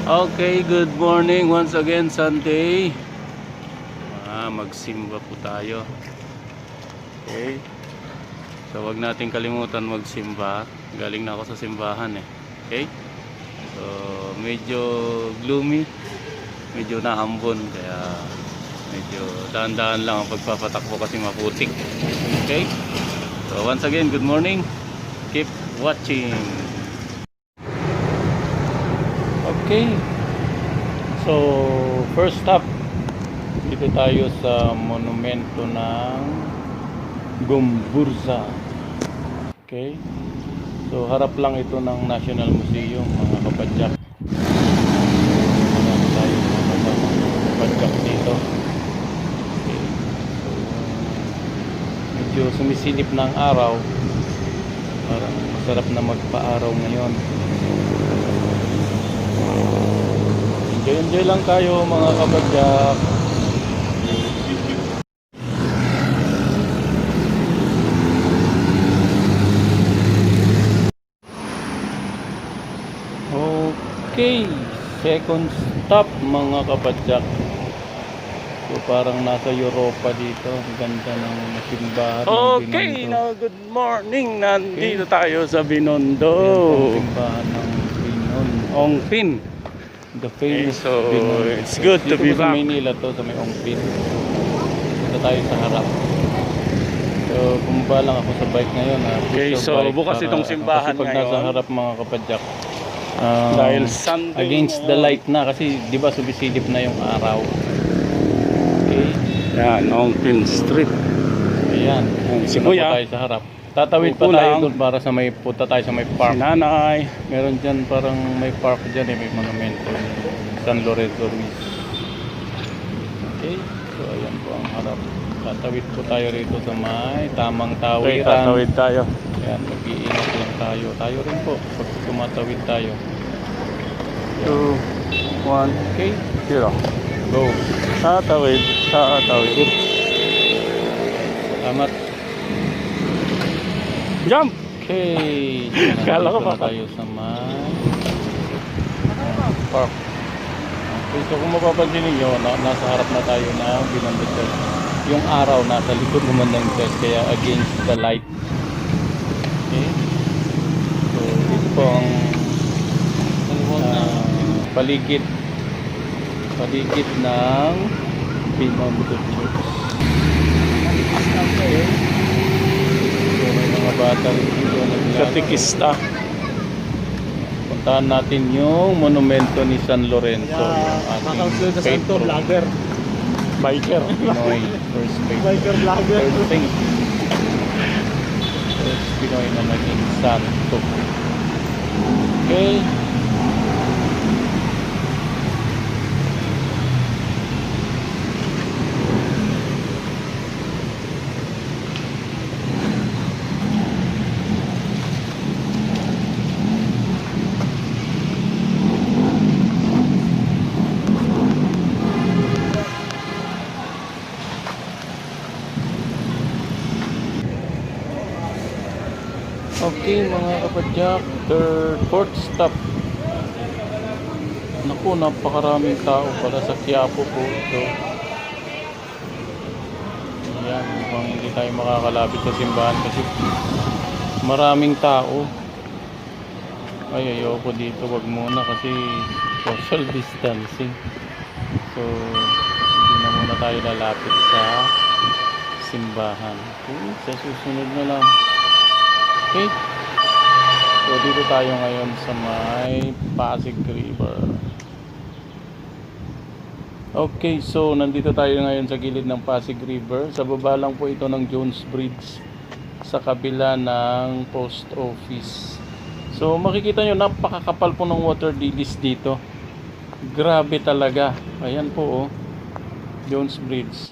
Okay, good morning once again, Sunday. Magsimba po tayo. Okay. So wag nating kalimutan magsimba. Galing na ako sa simbahan eh. Okay? So medyo gloomy, medyo naambon kaya medyo dahan-dahan lang ang pagpapatakbo kasi maputik. Okay? So once again, good morning. Keep watching. Okay. So first stop, dito tayo sa monumento ng Gomburza. Okay. So harap lang ito ng National Museum, mga kapadyak. Marami tayo mga kapadyak dito. Okay. So medyo sumisilip ng araw. Parang masarap na magpa-araw ngayon. Enjoy lang tayo mga kapadyak. Okay, second stop mga kapadyak. So parang nasa Europa dito. Ganda ng simbahan ng Okay, Binondo. now good morning. Nandito tayo sa Binondo. Ayan ang simbahan ng Binondo. Ongpin. The famous so Binondo. it's good to Dito be sa back. Maynila to, sa may Ongpin. Punta tayo sa harap. So bumaba lang ako sa bike ngayon. Okay, Push so your bike bukas para- itong simbahan kasi pag nasa ngayon. harap mga kapadyak, Dahil Sunday against the ngayon. light na kasi di ba sumisilip na yung araw. Okay. Yan, Ongpin Street. Ayan. Si Dito na Kuya. po tayo sa harap. Tatawid pa Upo tayo lang. doon para sa may punta tayo sa may Si park. Nanay. Meron dyan parang may park dyan eh, may monumento ni San Lorenzo Ruiz. Okay. So ayan po ang harap. Tatawid po tayo rito sa may tamang Okay, tawiran. tatawid tayo. Ayan, mag-iingat lang tayo. Tayo rin po pag tumatawid tayo. 2, 1, Okay. 0. Go. Tatawid. Tatawid. Salamat. Jump! Okay. Kala ko Nandito na pa. tayo sa may park. Okay, so kung mapapansin ninyo, nasa harap na tayo ng Binondo Church. Yung araw nasa likod naman ng church, kaya against the light. Okay. So ito po ang paligid ng Binondo Church. Okay. So may mga bata dito naglalaro. Katikista. Puntahan natin yung monumento ni San Lorenzo. Yung ating patron. Biker. Pinoy. First patron. Biker vlogger. First saint. First Pinoy na naging santo. Okay. Okay mga kapadyak, fourth stop. Naku, napakaraming tao pala sa Quiapo po ito. Yan, mukhang hindi tayo makakalapit sa simbahan kasi maraming tao. Ay, ayoko dito, wag muna kasi social distancing. So, hindi na muna tayo lalapit sa simbahan. Okay, sa susunod na lang. Okay. So dito tayo ngayon sa may Pasig River. Okay, so nandito tayo ngayon sa gilid ng Pasig River. Sa baba lang po ito ng Jones Bridge, sa kabila ng post office. So makikita nyo, napakakapal po ng water lilies dito. Grabe talaga. Ayan po oh, Jones Bridge.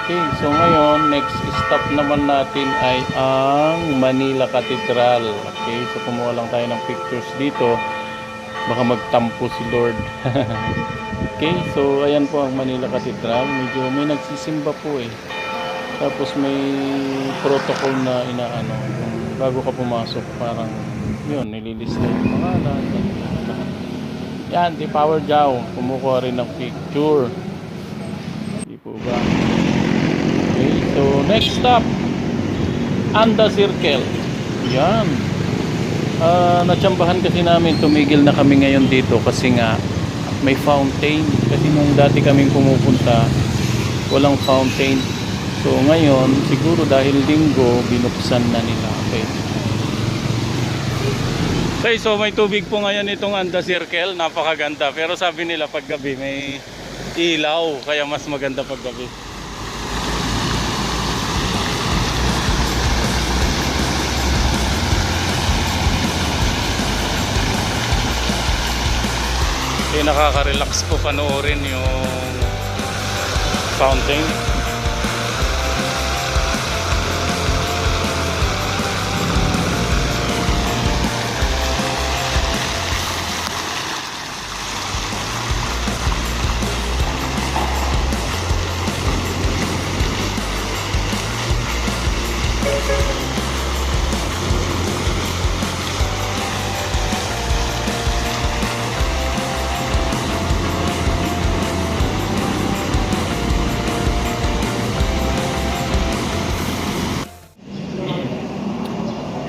Okay, so ngayon, next stop naman natin ay ang Manila Cathedral. Okay, so kumuha lang tayo ng pictures dito. Baka magtampo si Lord. Okay, so ayan po ang Manila Cathedral. Medyo may nagsisimba po eh. Tapos may protocol na inaano. Bago ka pumasok, parang Yun, nililista yung pangalan. Yan, si Power Jow. Kumukuha rin ng picture. Di po ba? Okay, so next stop. Anda Circle. Yan. Natsambahan kasi namin, tumigil na kami ngayon dito kasi nga may fountain. Kasi nung dati kaming pumupunta, walang fountain. So ngayon, siguro dahil linggo, binuksan na nila. Okay. Okay, so may tubig po ngayon itong Anda Circle, napakaganda. Pero sabi nila paggabi may ilaw, kaya mas maganda paggabi. Okay, nakaka-relax po panoorin yung fountain.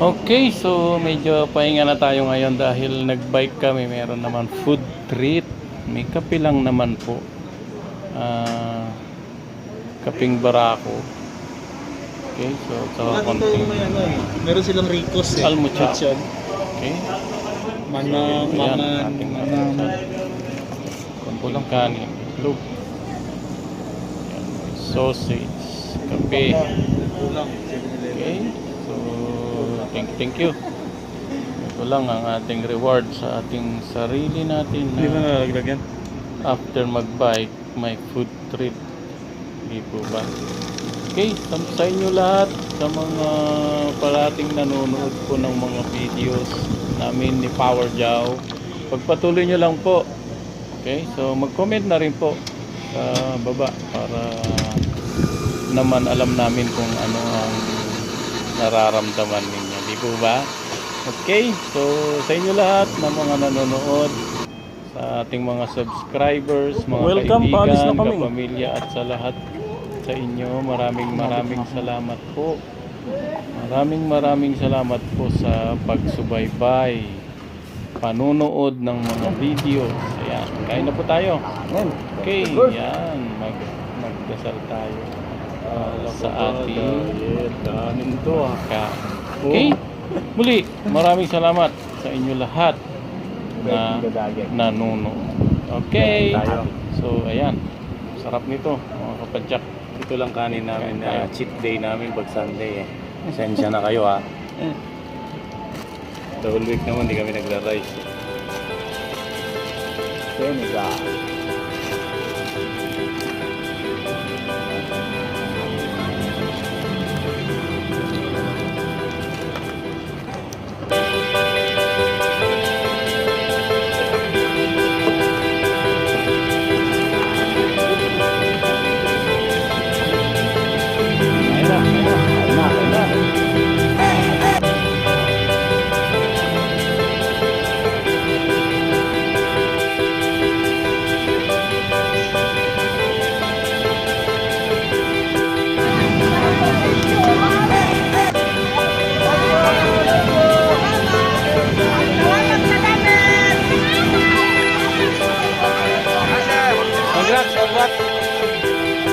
Okay, so medyo pahinga na tayo ngayon dahil nagbike kami. Meron naman food treat. May kape lang naman po. Kaping barako. Okay, so saka konting Meron silang Ricos eh. almucha. Lechon. Okay. Manang, Ayan, maman, ating manang. Pampulang kanin. Itlog. Ayan, sausage. Kape. Kulang. Okay. So, thank you. Ito lang ang ating reward sa ating sarili natin Hindi ba na nalaglag yan? after mag-bike, may food trip. Hindi po ba? Okay, sa inyo lahat, sa mga parating nanonood po ng mga videos namin ni Power Jow, pagpatuloy nyo lang po. Okay, so mag-comment na rin po sa baba para naman alam namin kung ano ang nararamdaman ninyo. Di po ba? Okay, so sa inyo lahat na mga nanonood, sa ating mga subscribers, mga Welcome, paalis na kaibigan, kami. kapamilya at sa lahat sa inyo, maraming salamat po. Maraming salamat po sa pagsubaybay, panunood ng mga videos. Ayan, kain na po tayo. Okay, yan, magdasal tayo sa ating Danin to ah. Okay, muli, maraming salamat sa inyo lahat na nanonood. Okay, so ayan, sarap nito mga kapadyak. Ito lang kanin namin na cheat day namin pag Sunday eh. Pasensya na kayo ha. The whole week naman di kami nagra-rice. Congrats!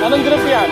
Anong group yan?